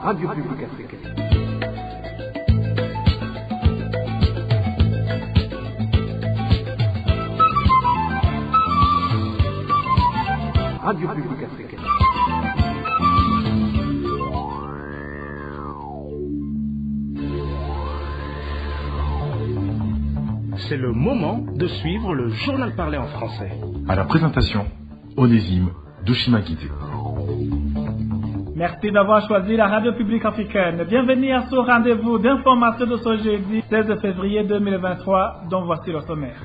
Radio Publique Africaine. Radio Publique Africaine. C'est le moment de suivre le journal parlé en français. À la présentation, Onésime Douchimakité. Merci d'avoir choisi la Radio Publique Africaine. Bienvenue à ce rendez-vous d'information de ce jeudi 16 février 2023, dont voici le sommaire.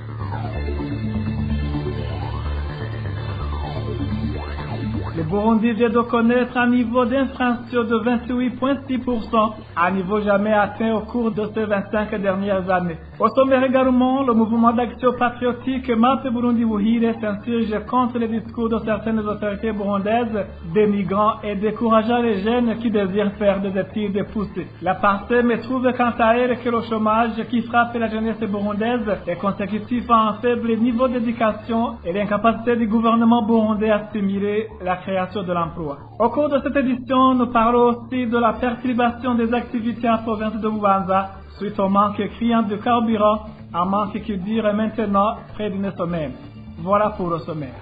Le Burundi vient de connaître un niveau d'infraction de 28,6%, un niveau jamais atteint au cours de ces 25 dernières années. Au sommaire également, le mouvement d'action patriotique MAP Burundi Buhire s'insurge contre les discours de certaines autorités burundaises, des migrants et décourageant les jeunes qui désirent faire des études poussées. La PARSEM trouve quant à elle que le chômage qui frappe la jeunesse burundaise est consécutif à un faible niveau d'éducation et l'incapacité du gouvernement burundais à stimuler la création de l'emploi. Au cours de cette édition, nous parlons aussi de la perturbation des activités en province de Bubanza suite au manque criant de carburant, un manque qui dure maintenant près d'une semaine. Voilà pour le sommaire.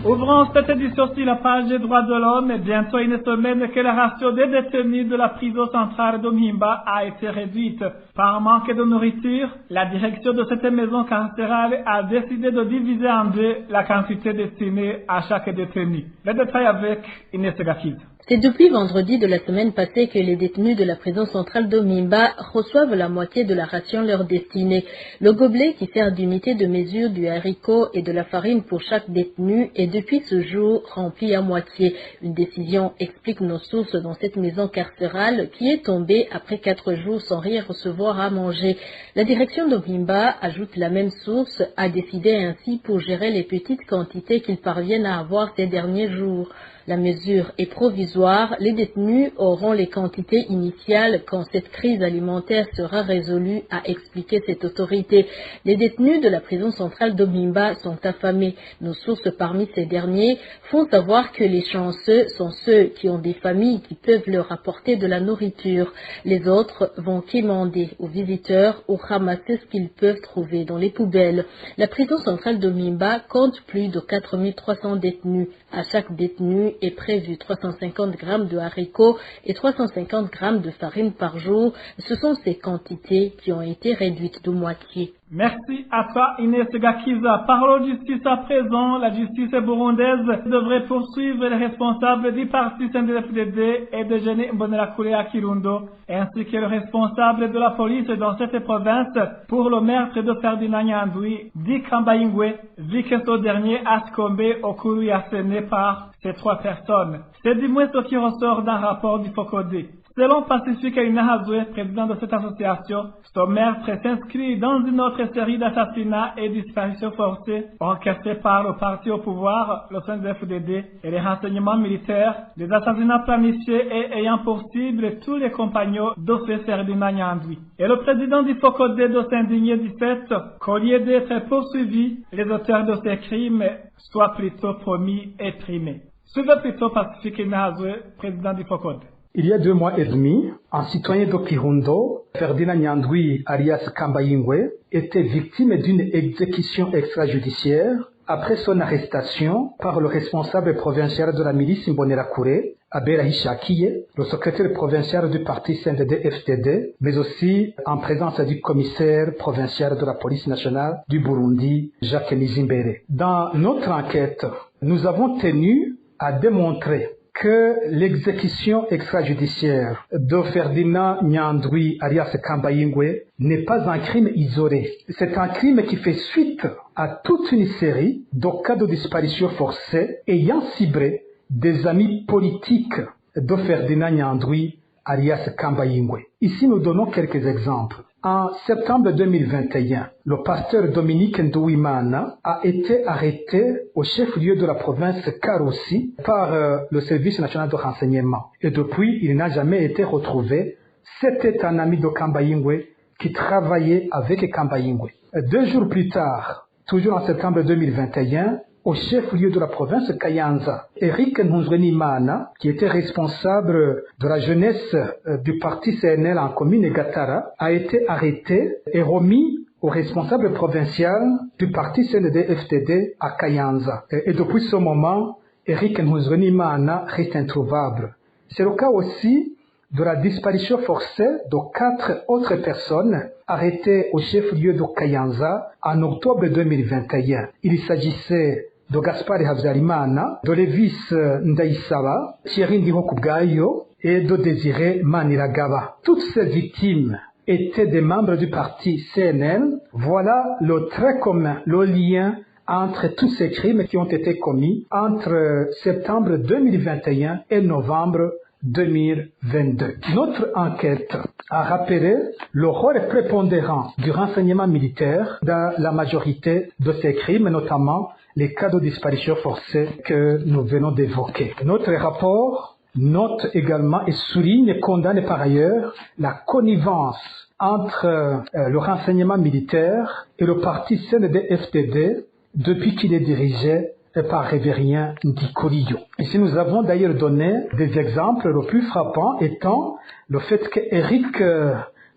Ouvrons cette édition sur la page des droits de l'homme et bientôt une semaine que la ratio des détenus de la prison centrale de Mhimba a été réduite. Par manque de nourriture, la direction de cette maison carcérale a décidé de diviser en deux la quantité destinée à chaque détenu. Les détails avec Inès Gakiz. C'est depuis vendredi de la semaine passée que les détenus de la prison centrale d'Omimba reçoivent la moitié de la ration leur destinée. Le gobelet qui sert d'unité de mesure du haricot et de la farine pour chaque détenu est depuis ce jour rempli à moitié. Une décision, explique nos sources dans cette maison carcérale, qui est tombée après 4 jours sans rien recevoir à manger. La direction d'Omimba, ajoute la même source, a décidé ainsi pour gérer les petites quantités qu'ils parviennent à avoir ces derniers jours. La mesure est provisoire, les détenus auront les quantités initiales quand cette crise alimentaire sera résolue, a expliqué cette autorité. Les détenus de la prison centrale d'Omimba sont affamés. Nos sources parmi ces derniers font savoir que les chanceux sont ceux qui ont des familles qui peuvent leur apporter de la nourriture. Les autres vont quémander aux visiteurs ou ramasser ce qu'ils peuvent trouver dans les poubelles. La prison centrale d'Omimba compte plus de 4300 détenus. À chaque détenu est prévu 350 grammes de haricots et 350 grammes de farine par jour. Ce sont ces quantités qui ont été réduites de moitié. Merci à toi Inès Gakiza. Parlons justice à présent. La justice burundaise devrait poursuivre les responsables du parti CNDD-FDD et de Jeune Imbonerakure à Kirundo, ainsi que le responsable de la police dans cette province pour le meurtre de Ferdinand Nyandwi, dit Kambaingwe, vu que ce dernier a succombé au coup asséné par ces 3 personnes. C'est du moins ce qui ressort d'un rapport du FOCODE. Selon Pacifique Inahazwe, président de cette association, ce meurtre s'inscrit dans une autre série d'assassinats et disparitions forcées orchestrés par le parti au pouvoir, le CNDD-FDD et les renseignements militaires, des assassinats planifiés et ayant pour cible tous les compagnons de ce Ferdinand Nyandwi. Et le président du FOCODE de s'indigner du fait qu'au lieu d'être poursuivis, les auteurs de ces crimes soient plutôt promis et primés. Suivez plutôt Pacifique Inahazwe, président du FOCODE. Il y a 2 mois et demi, un citoyen de Kirundo, Ferdinand Nyandwi alias Kambaingwe, était victime d'une exécution extrajudiciaire après son arrestation par le responsable provincial de la milice Imbonerakure, Abera Hishakiye, le secrétaire provincial du parti CNDD-FDD, mais aussi en présence du commissaire provincial de la police nationale du Burundi, Jacques Nizimbere. Dans notre enquête, nous avons tenu à démontrer que l'exécution extrajudiciaire de Ferdinand Nyandwi alias Kambaingwe n'est pas un crime isolé. C'est un crime qui fait suite à toute une série de cas de disparition forcée ayant ciblé des amis politiques de Ferdinand Nyandwi alias Kambaingwe. Ici, nous donnons quelques exemples. En septembre 2021, le pasteur Dominique Ndouimana a été arrêté au chef-lieu de la province Karoussi par le service national de renseignement. Et depuis, il n'a jamais été retrouvé. C'était un ami de Kambaingwe qui travaillait avec Kambaingwe. 2 jours plus tard, toujours en septembre 2021, au chef-lieu de la province Kayanza. Eric Nhunzwenimana, qui était responsable de la jeunesse du parti CNL en commune Gatara, a été arrêté et remis au responsable provincial du parti CNDD-FDD à Kayanza. Et depuis ce moment, Eric Nhunzwenimana reste introuvable. C'est le cas aussi de la disparition forcée de 4 autres personnes arrêtées au chef-lieu de Kayanza en octobre 2021. Il s'agissait de Gaspard Habyarimana, de Lévis Ndaïsaba, Thierry Ndihokubwayo et de Désiré Maniragaba. Toutes ces victimes étaient des membres du parti CNL. Voilà le trait commun, le lien entre tous ces crimes qui ont été commis entre septembre 2021 et novembre 2022. Notre enquête a rappelé le rôle prépondérant du renseignement militaire dans la majorité de ces crimes, notamment les cas de disparition forcée que nous venons d'évoquer. Notre rapport note également et souligne et condamne par ailleurs la connivence entre le renseignement militaire et le parti CNDD-FDD depuis qu'il est dirigé par Révérien Ndikuriyo. Ici, nous avons d'ailleurs donné des exemples, le plus frappant étant le fait qu'Eric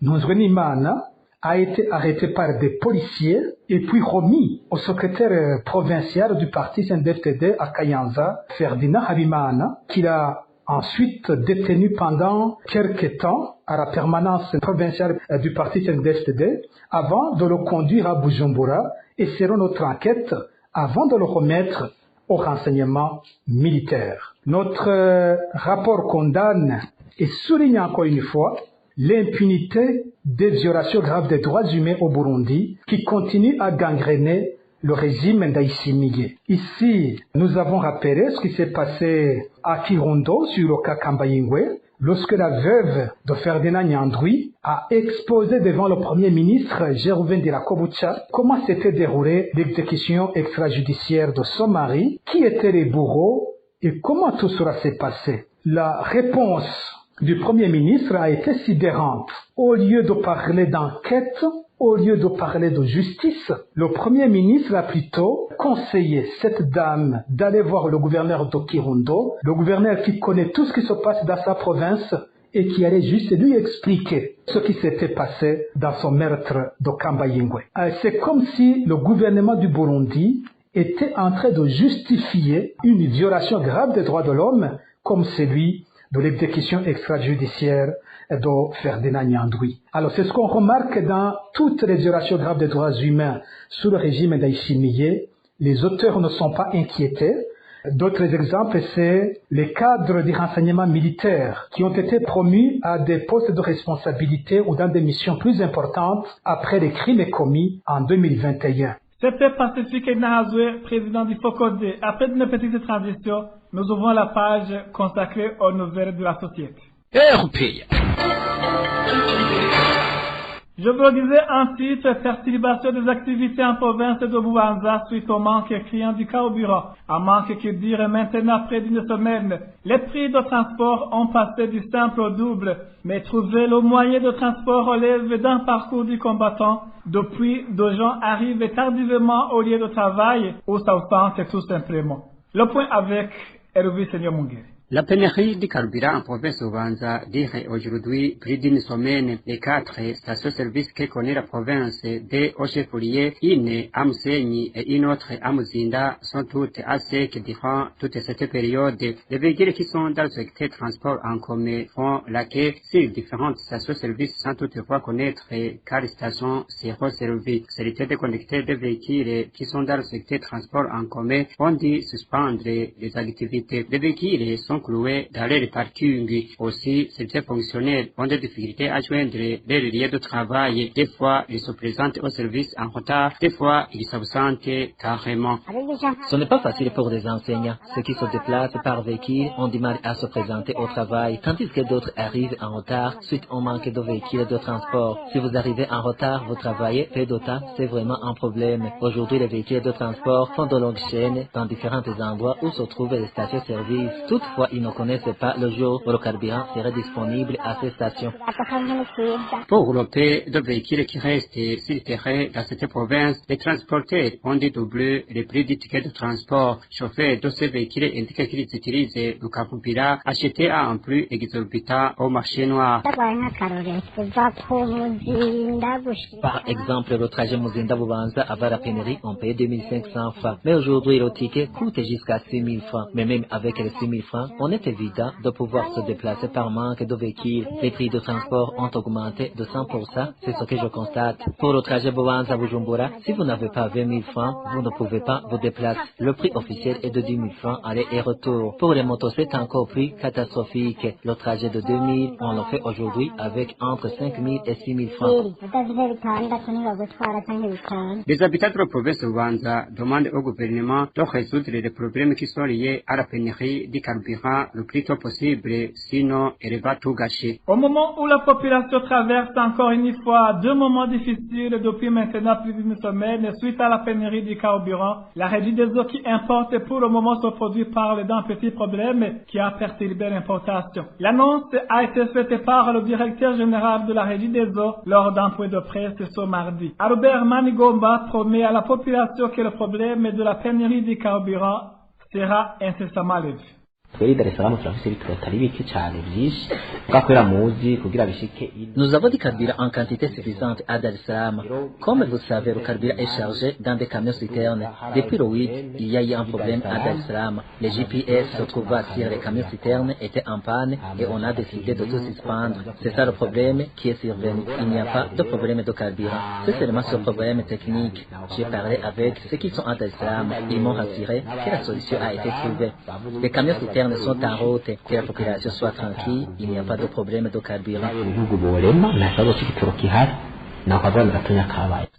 Nhunzwenimana a été arrêté par des policiers et puis remis au secrétaire provincial du parti CNDD-FDD à Kayanza, Ferdinand Habimana, qu'il a ensuite détenu pendant quelques temps à la permanence provinciale du parti CNDD-FDD avant de le conduire à Bujumbura et selon notre enquête, avant de le remettre au renseignement militaire. Notre rapport condamne et souligne encore une fois l'impunité des violations graves des droits humains au Burundi qui continuent à gangréner le régime Ndayishimiye. Ici, nous avons rappelé ce qui s'est passé à Kirundo sur le cas Kambayingwe, lorsque la veuve de Ferdinand Nyandwi a exposé devant le Premier ministre Gervais Ndirakobucha comment s'était déroulée l'exécution extrajudiciaire de son mari, qui étaient les bourreaux et comment tout cela s'est passé. La réponse du Premier ministre a été sidérante. Au lieu de parler d'enquête, au lieu de parler de justice, le Premier ministre a plutôt conseillé cette dame d'aller voir le gouverneur de Kirundo, le gouverneur qui connaît tout ce qui se passe dans sa province et qui allait juste lui expliquer ce qui s'était passé dans son meurtre de Kambayingwe. C'est comme si le gouvernement du Burundi était en train de justifier une violation grave des droits de l'homme comme celui de l'exécution extrajudiciaire de Ferdinand Nyandwi. Alors c'est ce qu'on remarque dans toutes les violations graves des droits humains sous le régime Ndayishimiye. Les auteurs ne sont pas inquiétés. D'autres exemples, c'est les cadres du renseignement militaire qui ont été promus à des postes de responsabilité ou dans des missions plus importantes après les crimes commis en 2021. C'était Pacifique Nahazwe, président du FOCODE. Après une petite transition, nous ouvrons la page consacrée aux nouvelles de la société. Je vous le disais en titre, perturbation des activités en province de Bubanza suite au manque criant du carburant. Un manque qui dure maintenant près d'une semaine. Les prix de transport ont passé du simple au double, mais trouver le moyen de transport relève d'un parcours du combattant. Depuis, deux gens arrivent tardivement au lieu de travail ou s'absentent tout simplement. Le point avec Hervé Seigneur Mungere. La pénurie du carburant en province de Bubanza dure aujourd'hui plus d'une semaine. Les 4 stations-service que connaît la province de Oshefoulier, une à Mousséni et une autre à Mouzinda sont toutes à sec durant toute cette période. Les véhicules qui sont dans le secteur transport en commun font la queue sur différentes stations-service sans toutefois connaître quelle station sera servie. C'est de connecter des véhicules qui sont dans le secteur transport en commun ont dû suspendre les activités. Les véhicules sont cloués dans les parkings. Aussi, certains fonctionnaires ont des difficultés à joindre les lieux de travail. Des fois, ils se présentent au service en retard. Des fois, ils s'absentent carrément. Ce n'est pas facile pour des enseignants. Ceux qui se déplacent par véhicule ont du mal à se présenter au travail, tandis que d'autres arrivent en retard suite au manque de véhicules de transport. Si vous arrivez en retard, vous travaillez peu de temps, c'est vraiment un problème. Aujourd'hui, les véhicules de transport font de longues chaînes dans différents endroits où se trouvent les stations-service. Toutefois, ils ne connaissent pas le jour où le carburant serait disponible à ces stations. Pour grouper de véhicules qui restent sur le terrain dans cette province, les transporteurs ont dédoublé les prix du ticket de transport. Chauffeurs de ces véhicules indiquent qu'ils utilisent le carburant acheté à un prix exorbitant au marché noir. Par exemple, le trajet Muzinda-Bubanza à Varapénéry, on paye 2500 francs. Mais aujourd'hui, le ticket coûte jusqu'à 6000 francs. Mais même avec les 6000 francs, on est évident de pouvoir se déplacer par manque de véhicules. Les prix de transport ont augmenté de 100%, c'est ce que je constate. Pour le trajet Bubanza-Bujumbura, si vous n'avez pas 20 000 francs, vous ne pouvez pas vous déplacer. Le prix officiel est de 10 000 francs aller et retour. Pour les motos, c'est encore plus catastrophique. Le trajet de 2000, on le fait aujourd'hui avec entre 5 000 et 6 000 francs. Les habitants de la province de Bubanza demandent au gouvernement de résoudre les problèmes qui sont liés à la pénurie du carburant le plus tôt possible, sinon elle va tout gâcher. Au moment où la population traverse encore une fois 2 moments difficiles depuis maintenant plus d'une semaine suite à la pénurie du carburant, la Régie des eaux qui importe pour le moment ce produit parle d'un petit problème qui a perturbé l'importation. L'annonce a été faite par le directeur général de la Régie des eaux lors d'un point de presse ce mardi. Albert Manigomba promet à la population que le problème de la pénurie du carburant sera incessamment levé. Nous avons du carburant en quantité suffisante à Dar es Salaam. Comme vous savez, le carburant est chargé dans des camions citernes. Depuis le 8, il y a eu un problème à Dar es Salaam. Les GPS se trouvaient sur les camions citernes étaient en panne et on a décidé de tout suspendre. C'est ça le problème qui est survenu. Il n'y a pas de problème de carburant. C'est seulement ce problème technique. J'ai parlé avec ceux qui sont à Dar es Salaam. Ils m'ont rassuré que la solution a été trouvée. Les camions citernes sont en route, que la population soit tranquille, il n'y a pas de problème de carburant.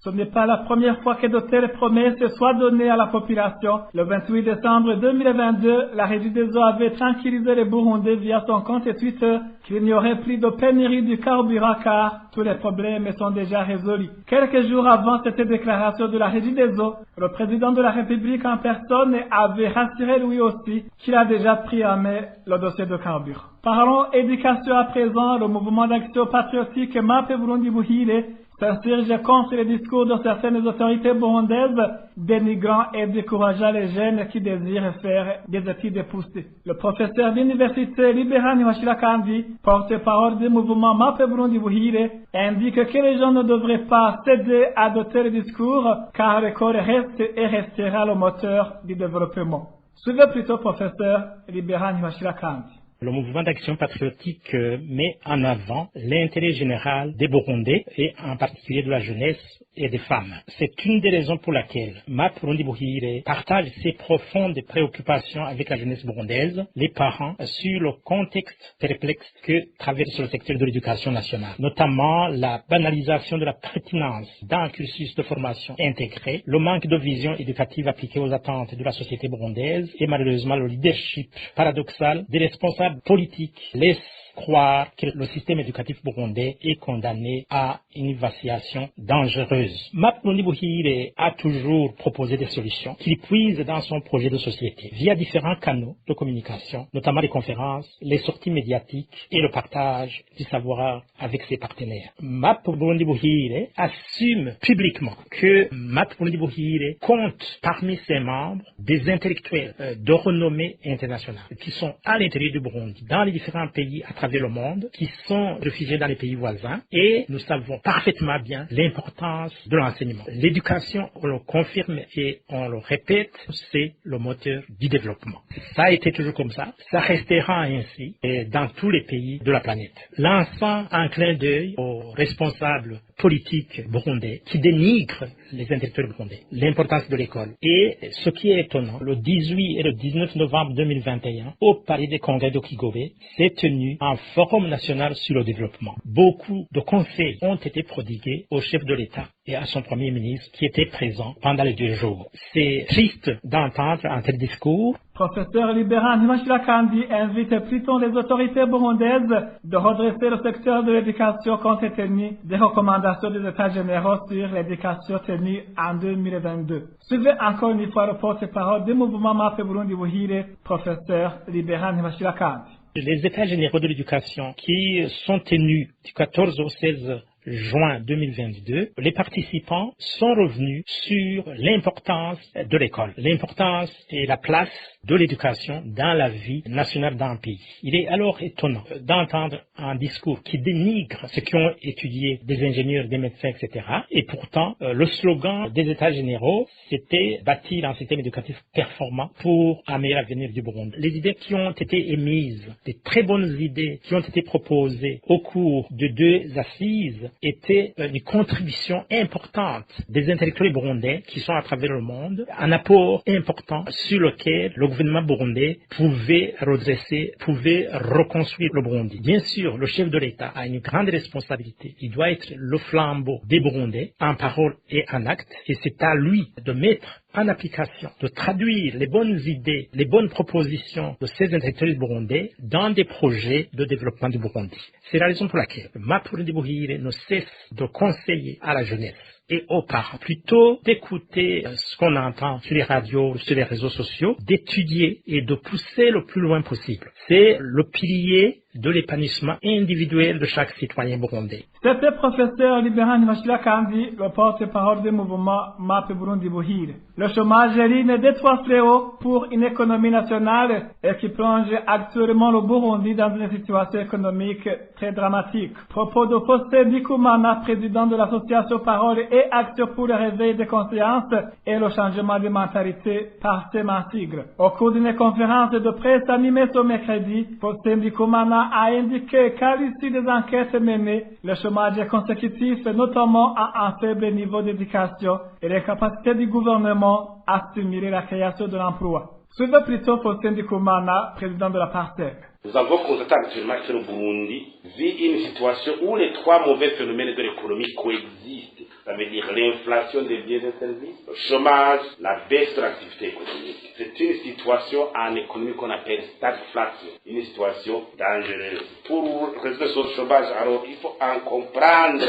Ce n'est pas la première fois que de telles promesses soient données à la population. Le 28 décembre 2022, la Régie des eaux avait tranquillisé les Burundais via son compte Twitter qu'il n'y aurait plus de pénurie du carburant car tous les problèmes sont déjà résolus. Quelques jours avant cette déclaration de la Régie des eaux, le président de la République en personne avait rassuré lui aussi qu'il a déjà pris en main le dossier de carburant. Parlons éducation à présent. Le mouvement d'action patriotique MAP Burundi Buhire s'insurge contre les discours de certaines autorités burundaises dénigrant et décourageant les jeunes qui désirent faire des études poussées. Le professeur d'université Libérani Washilakandi, porte-parole du mouvement MAP Burundi Buhire, indique que les gens ne devraient pas céder à de tels discours car l'école reste et restera le moteur du développement. Suivez plutôt professeur Libérani Washilakandi. Le mouvement d'action patriotique met en avant l'intérêt général des Burundais et en particulier de la jeunesse et des femmes. C'est une des raisons pour laquelle MAP Burundi Buhire partage ses profondes préoccupations avec la jeunesse burundaise, les parents, sur le contexte perplexe que traverse le secteur de l'éducation nationale, notamment la banalisation de la pertinence d'un cursus de formation intégré, le manque de vision éducative appliquée aux attentes de la société burundaise et malheureusement le leadership paradoxal des responsables politiques laisse croire que le système éducatif burundais est condamné à une vacillation dangereuse. MAP Burundi Buhire a toujours proposé des solutions qu'il puise dans son projet de société via différents canaux de communication, notamment les conférences, les sorties médiatiques et le partage du savoir avec ses partenaires. MAP Burundi Buhire assume publiquement que MAP Burundi Buhire compte parmi ses membres des intellectuels de renommée internationale qui sont à l'intérieur du Burundi, dans les différents pays à travers le monde, qui sont réfugiés dans les pays voisins, et nous savons parfaitement bien l'importance de l'enseignement. L'éducation, on le confirme et on le répète, c'est le moteur du développement. Ça a été toujours comme ça restera ainsi dans tous les pays de la planète. Lançant un clin d'œil aux responsables politiques burundais qui dénigrent les intellectuels burundais, l'importance de l'école. Et ce qui est étonnant, le 18 et le 19 novembre 2021, au Palais des Congrès de Kigobe, s'est tenu un forum national sur le développement. Beaucoup de conseils ont été prodigués au chef de l'État et à son premier ministre qui était présent pendant les 2 jours. C'est triste d'entendre un tel discours. Professeur Libéran Himashira-Kandi invite plutôt les autorités burundaises de redresser le secteur de l'éducation compte tenu des recommandations des États généraux sur l'éducation tenue en 2022. Suivez encore une fois le porte-parole du mouvement MAP Burundi Buhire, professeur Libéran Himashira-Kandi. Les États généraux de l'éducation qui sont tenus du 14 au 16 juin 2022, les participants sont revenus sur l'importance de l'école, l'importance et la place de l'éducation dans la vie nationale d'un pays. Il est alors étonnant d'entendre un discours qui dénigre ceux qui ont étudié, des ingénieurs, des médecins, etc. Et pourtant, le slogan des États généraux, c'était bâtir un système éducatif performant pour un meilleur avenir du Burundi. Les idées qui ont été émises, des très bonnes idées qui ont été proposées au cours de 2 assises, était une contribution importante des intellectuels burundais qui sont à travers le monde, un apport important sur lequel le gouvernement burundais pouvait redresser, pouvait reconstruire le Burundi. Bien sûr, le chef de l'État a une grande responsabilité. Il doit être le flambeau des Burundais en parole et en acte, et c'est à lui de mettre en application, de traduire les bonnes idées, les bonnes propositions de ces intellectuels burundais dans des projets de développement du Burundi. C'est la raison pour laquelle MAP Burundi Buhire ne cesse de conseiller à la jeunesse et aux parents, plutôt d'écouter ce qu'on entend sur les radios, sur les réseaux sociaux, d'étudier et de pousser le plus loin possible. C'est le pilier de l'épanouissement individuel de chaque citoyen burundais. C'était professeur Libéran Himashira-Kandi, le porte-parole du mouvement MAP Burundi Buhire. Le chômage est l'une des 3 fléaux pour une économie nationale et qui plonge actuellement le Burundi dans une situation économique très dramatique. Propos de Faustin Ndikumana, président de l'association Parole et Action pour le réveil des consciences et le changement de mentalité par Semansigre. Au cours d'une conférence de presse animée ce mercredi, Faustin Ndikumana a indiqué qu'à l'issue des enquêtes menées, le chômage est consécutif notamment à un faible niveau d'éducation et les capacités du gouvernement à stimuler la création de l'emploi. Suivez plutôt Faustin Ndikumana, président de la PARTEC. Nous avons constaté actuellement que le Burundi vit une situation où les 3 mauvais phénomènes de l'économie coexistent. Ça veut dire l'inflation des biens et services, le chômage, la baisse de l'activité économique. C'est une situation en économie qu'on appelle stagflation, une situation dangereuse. Pour résoudre ce chômage, alors il faut en comprendre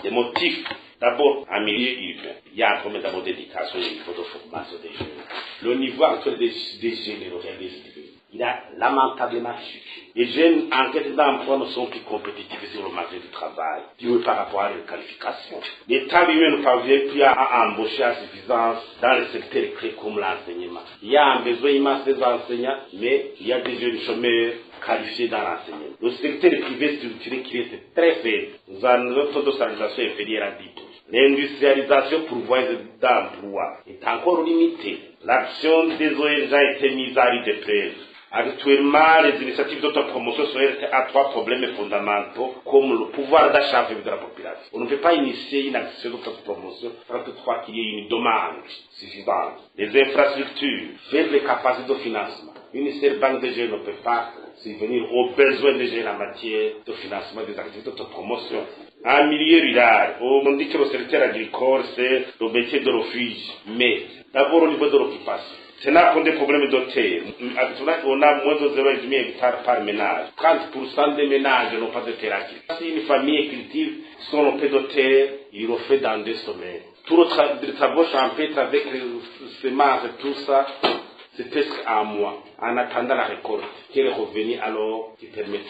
les motifs. D'abord, en milieu urbain, il y a un problème d'abord d'éducation et il faut de formation des jeunes. Le niveau actuel des jeunes il a lamentablement chuté. Les jeunes en quête d'emploi ne sont plus compétitifs sur le marché du travail, par rapport à leur qualification. L'État lui-même ne parvient plus à embaucher à suffisance dans les secteurs clés comme l'enseignement. Il y a un besoin immense des enseignants, mais il y a des jeunes chômeurs qualifiés dans l'enseignement. Le secteur privé structuré qui est très faible. Nous avons notre taux de salarisation inférieur à 10%. L'industrialisation pourvoyeuse d'emploi est encore limitée. L'action des ONG a été mise à rude épreuve. Actuellement, les initiatives d'autopromotion sont heurtées à 3 problèmes fondamentaux, comme le pouvoir d'achat de la population. On ne peut pas initier une action d'autopromotion sans toutefois qu'il y ait une demande suffisante. Les infrastructures, faibles capacités de financement. Une seule banque de jeunes ne peut pas subvenir aux besoins des jeunes en matière de financement des activités d'autopromotion. En milieu rural, on dit que le secteur agricole, c'est le métier de refuge. Mais, d'abord au niveau de l'occupation. C'est là qu'on a des problèmes de terre. On a moins de 0,5 hectares par ménage. 30% des ménages n'ont pas de terre agricole. Si une famille cultive son peu de terre, il le fait dans 2 semaines. Tout le travail champêtre avec les semences et tout ça, c'est presque un mois. En attendant la récolte, quel est le revenu alors qui permet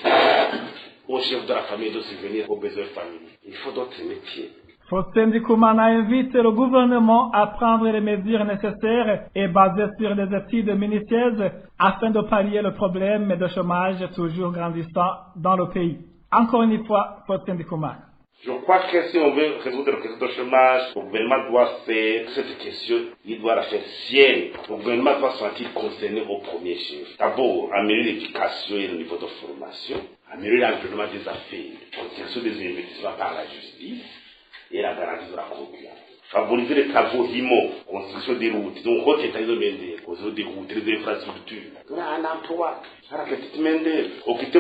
au chef de la famille de subvenir aux besoins familiaux? Il faut d'autres métiers. Faustin Ndikumana invite le gouvernement à prendre les mesures nécessaires et basées sur les études minutieuses afin de pallier le problème de chômage toujours grandissant dans le pays. Encore une fois, Faustin Ndikumana. Je crois que si on veut résoudre la question du chômage, le gouvernement doit faire cette question, il doit la faire sienne. Le gouvernement doit se sentir concerné au premier chef. D'abord, améliorer l'éducation et le niveau de formation, améliorer l'environnement des affaires, protection des investissements par la justice, et la garantie de la concurrence. favoriser les travaux IMO, construction des routes, donc construction des routes, des infrastructures. On a un emploi, occuper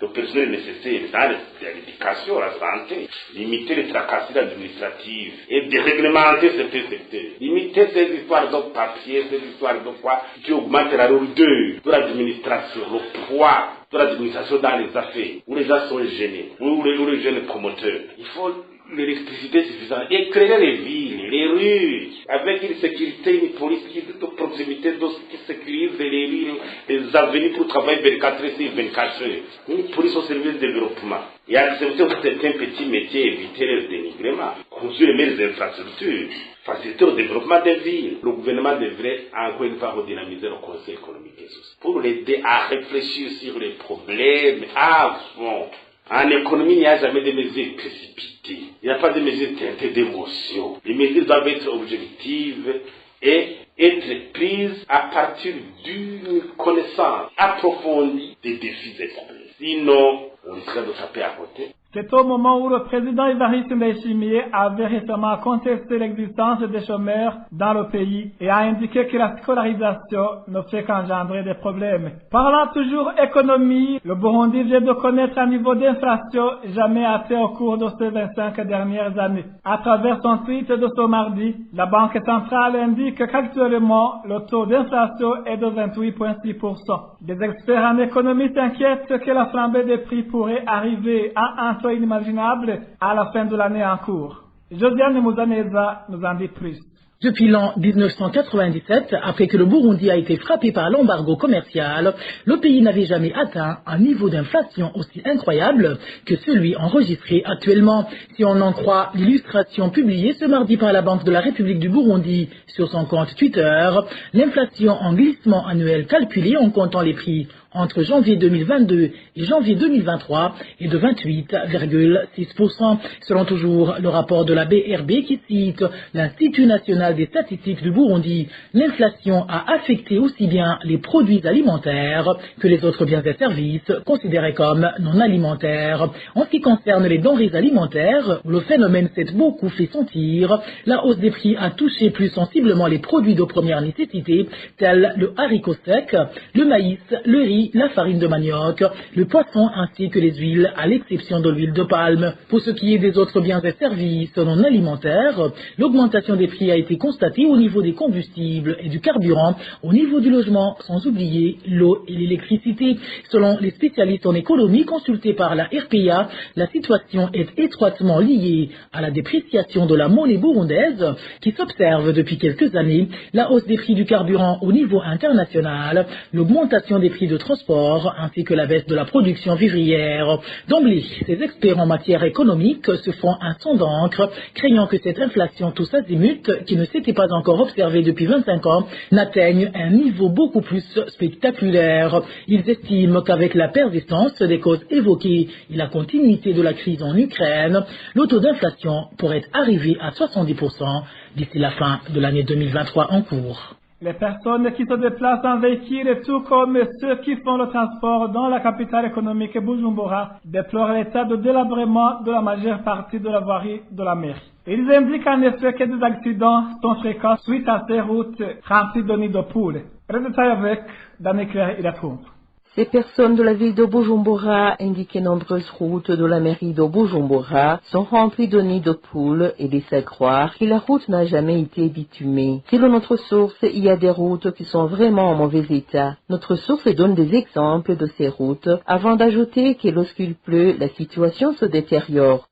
le personnel nécessaire dans l'éducation, la santé, limiter les tracasseries administratives et déréglementer certains secteurs. Limiter ces histoires de papier, ces histoires de quoi qui augmentent la lourdeur de l'administration, le poids de l'administration dans les affaires, où les gens sont gênés, où les jeunes promoteurs. Il faut l'électricité suffisante, éclairer les villes, les rues, avec une sécurité, une police de proximité qui sécurise les rues, les avenues pour travailler 24 heures sur 24 heures. Une police au service de développement. Et accepter certains petits métiers, éviter les dénigrements, construire les meilleures infrastructures, faciliter le développement des villes. Le gouvernement devrait encore une fois redynamiser le Conseil économique et social pour l'aider à réfléchir sur les problèmes à fond. En économie, il n'y a jamais de mesures précipitées. Il n'y a pas de mesures teintées d'émotions. Les mesures doivent être objectives et être prises à partir d'une connaissance approfondie des défis et problèmes. Sinon, on risquerait de taper à côté. C'est au moment où le président Évariste Ndayishimiye avait récemment contesté l'existence des chômeurs dans le pays et a indiqué que la scolarisation ne fait qu'engendrer des problèmes. Parlant toujours économie, le Burundi vient de connaître un niveau d'inflation jamais atteint au cours de ces 25 dernières années. À travers son tweet de ce mardi, la Banque centrale indique qu'actuellement, le taux d'inflation est de 28,6%. Des experts en économie s'inquiètent que la flambée des prix pourrait arriver à un inimaginable à la fin de l'année en cours. Josiane Mouzaneza nous en dit plus. Depuis l'an 1997, après que le Burundi a été frappé par l'embargo commercial, le pays n'avait jamais atteint un niveau d'inflation aussi incroyable que celui enregistré actuellement. Si on en croit l'illustration publiée ce mardi par la Banque de la République du Burundi sur son compte Twitter, l'inflation en glissement annuel calculé en comptant les prix entre janvier 2022 et janvier 2023 est de 28,6%, selon toujours le rapport de la BRB qui cite l'Institut national des statistiques du Burundi. L'inflation a affecté aussi bien les produits alimentaires que les autres biens et services considérés comme non alimentaires. En ce qui concerne les denrées alimentaires, où le phénomène s'est beaucoup fait sentir, la hausse des prix a touché plus sensiblement les produits de première nécessité, tels le haricot sec, le maïs, le riz, la farine de manioc, le poisson ainsi que les huiles, à l'exception de l'huile de palme. Pour ce qui est des autres biens et services non alimentaires, l'augmentation des prix a été constatée au niveau des combustibles et du carburant, au niveau du logement, sans oublier l'eau et l'électricité. Selon les spécialistes en économie consultés par la RPA, la situation est étroitement liée à la dépréciation de la monnaie burundaise qui s'observe depuis quelques années, la hausse des prix du carburant au niveau international, l'augmentation des prix de transport ainsi que la baisse de la production vivrière. D'emblée, ces experts en matière économique se font un son d'encre, craignant que cette inflation tous azimuts, qui ne s'était pas encore observée depuis 25 ans, n'atteigne un niveau beaucoup plus spectaculaire. Ils estiment qu'avec la persistance des causes évoquées et la continuité de la crise en Ukraine, le taux d'inflation pourrait arriver à 70% d'ici la fin de l'année 2023 en cours. Les personnes qui se déplacent en véhicule, tout comme ceux qui font le transport dans la capitale économique Bujumbura, déplorent l'état de délabrement de la majeure partie de la voirie de la mairie. Ils indiquent en effet que des accidents sont fréquents suite à ces routes remplies de nids de poules. Résultat avec Daniclaire Ilafoum. Ces personnes de la ville de Bujumbura indiquent que nombreuses routes de la mairie de Bujumbura sont remplies de nids de poules et laissent à croire que la route n'a jamais été bitumée. Selon notre source, il y a des routes qui sont vraiment en mauvais état. Notre source donne des exemples de ces routes avant d'ajouter que lorsqu'il pleut, la situation se détériore.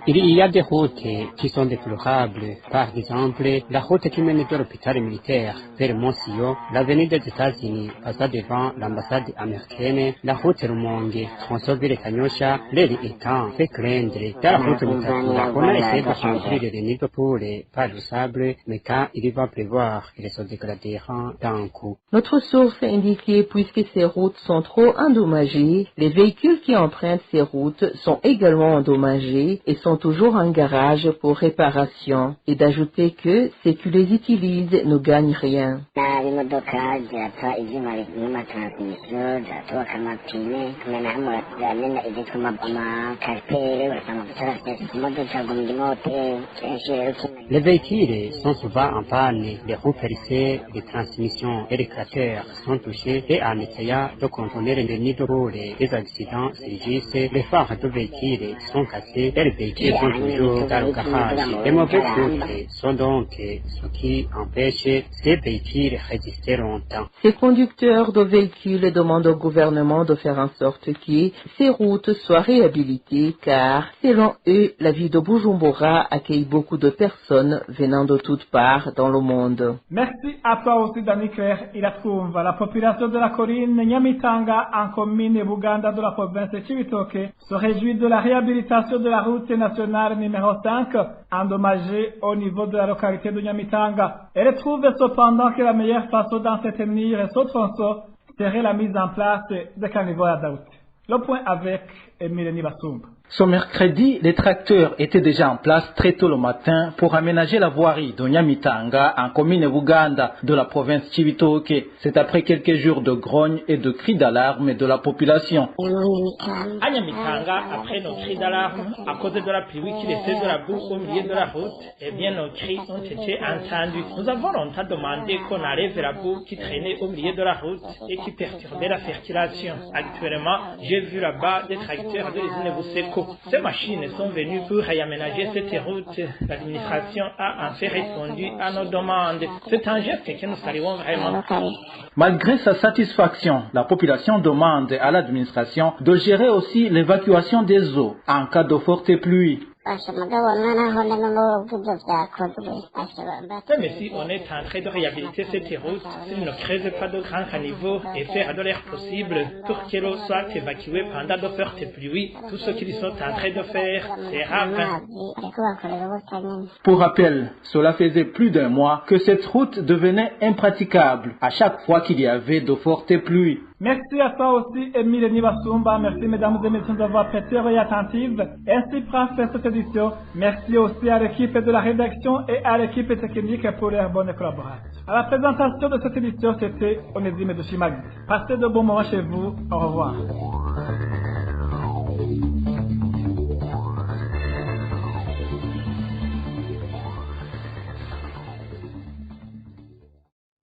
Il y a des routes qui sont déplorables. Par exemple, la route qui mène de l'hôpital militaire vers Monsio, l'avenue des États-Unis, passant devant l'ambassade américaine, la route Rumonge, Transoville Kanyosha, l'aile étant fait craindre. Dans la route Mutakura, on a essayé de construire les nids de poules par le sable, mais quand il va pleuvoir, ils se dégraderont d'un coup. Notre source indiquait puisque ces routes sont trop endommagées, les véhicules qui empruntent ces routes sont également endommagés et sont toujours en garage pour réparation. Et d'ajouter que ceux qui les utilisent ne gagnent gagnent rien. Les véhicules sont souvent en panne, les roues percées, les transmissions et les cratères sont touchés et en essayant de contourner les nids de roue, les accidents surgissent, les phares de véhicules sont cassés et les véhicules sont toujours dans le garage. Les mauvaises routes sont donc ce qui empêche ces véhicules de résister longtemps. Ces conducteurs de véhicules demandent au gouvernement de faire en sorte que ces routes soient réhabilitées car, selon eux, la ville de Bujumbura accueille beaucoup de personnes venant de toutes parts dans le monde. Merci à toi aussi, Dani Claire Iratumva. La population de la colline Nyamitanga, en commune Buganda de la province de Cibitoke, se réjouit de la réhabilitation de la route nationale numéro 5, endommagée au niveau de la localité de Nyamitanga. Elle trouve cependant que la meilleure façon d'entretenir ce tronçon serait la mise en place de caniveaux à Daout. Le point avec Emile Nibasumba. Ce mercredi, les tracteurs étaient déjà en place très tôt le matin pour aménager la voirie de Nyamitanga en commune Buganda de la province Cibitoke. C'est après quelques jours de grogne et de cris d'alarme de la population. À Nyamitanga, après nos cris d'alarme, à cause de la pluie qui laissait de la boue au milieu de la route, eh bien nos cris ont été entendus. Nous avons longtemps demandé qu'on enlève la boue qui traînait au milieu de la route et qui perturbait la circulation. Actuellement, j'ai vu là-bas des tracteurs de l'usine Buseko. Ces machines sont venues pour réaménager cette route. L'administration a en fait répondu à nos demandes. C'est un geste que nous saluons vraiment. Malgré sa satisfaction, la population demande à l'administration de gérer aussi l'évacuation des eaux en cas de forte pluie. Mais si on est en train de réhabiliter cette route, s'il ne creuse pas de grands caniveaux et faire de l'air possible pour que l'eau soit évacuée pendant de fortes pluies, tout ce qu'ils sont en train de faire sera vain. Pour rappel, cela faisait plus d'un mois que cette route devenait impraticable à chaque fois qu'il y avait de fortes pluies. Merci à toi aussi, Emile Nibasumba. Merci, mesdames et messieurs, d'avoir prêté oreille attentive. Ainsi prend fait cette édition. Merci aussi à l'équipe de la rédaction et à l'équipe technique pour leur bonne collaboration. À la présentation de cette édition, c'était Onésime de Chimagui. Passez de bons moments chez vous. Au revoir.